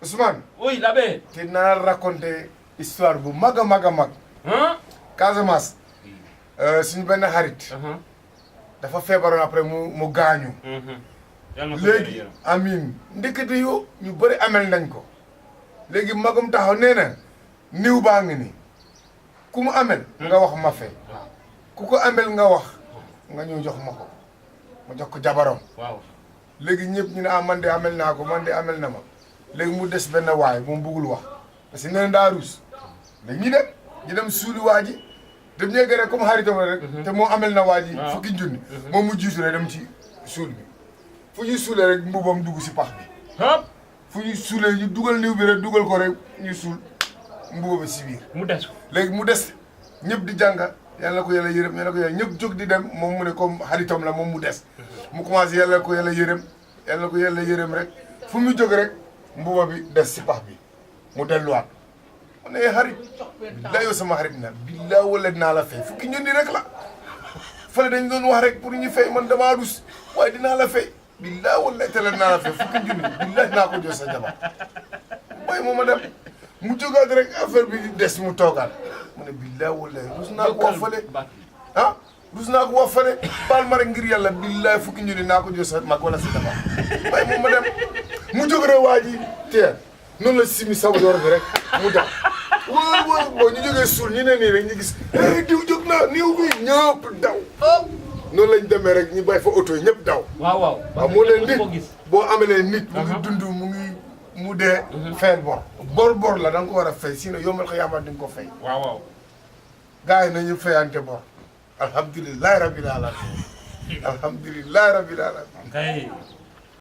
Ousmane. Oui, l'abbé. te naa raconter histoire bu mag a mag a mag. Casamance. suñu benn xarit. dafa feebaroon après mu gaañu. léegi amiin ndekete yoo ñu bëri amel nañ ko. léegi magum taxaw nee na niw baa ngi ni ku mu amel nga wax ma fay. ku ko amel nga wax nga ñëw jox ma ko ma jox ko jabaram. waaw léegi ñëpp ñu ne ah man de amel naa ko man de amel na ma léegi mu des benn waay moom bëggul wax parce que nee na daa ruus léegi ñu dem suuli waa ji dem ñee gëree comme xaritam rek. te moo amel na waa ji fukki junni. moom mu jiitu rek dem ci suul bi fu ñuy suulee rek mbubam dugg si pax bi. fu ñuy suulee ñu dugal niw bi rek dugal ko rek ñu suul mbuba bi si biir. mu des ko léegi mu des ñëpp di jànga yàlla ko yàlla yërëm yàlla ko yàlla ñëpp jóg di dem moom mu ne comme xaritam la moom mu des. mu commencé yàlla ko yàlla yërëm yàlla ko yàlla yërëm rek fu mu jóg rek mbuba bi des si pax bi mu delluwaat. mu ne xarit billaay yow sama xarit na billaay wala dinaa la fay fukki ñundi rek la fële dañ doon wax rek pour ñu fay man damaa rus waaye dinaa la fay billaay wala te la dinaa la fay fukki junni billaay dinaa ko jox sa jabar waaye moom ma dem mu jógaat rek affaire bi des mu toogaat mu ne billaay wala rus naa ko wax fële ah rus naa ko wax fële baal ma rek ngir yàlla billaay fukki junni naa ko jox sa mag wala sa jabar waaye moom ma dem mu jóg rek waa ji teel noonu la simi saw door bi rek mu daw waaw boo ñu jógee suul ñu ne nii rek ñu gis diw jóg na niw bi ñëpp daw noonu lañ demee rek ñu bàyyi fa oto yi ñëpp daw waaw moo leen nit boo amelee nit mu ngi dund mu dee fayal bor la da nga ko war a fay sinon yombal ko yaamal di nga ko fay waaw gars yi nañu fayante bor alhamdulilahi rabbil alamin alhamdulilahi rabbil alamin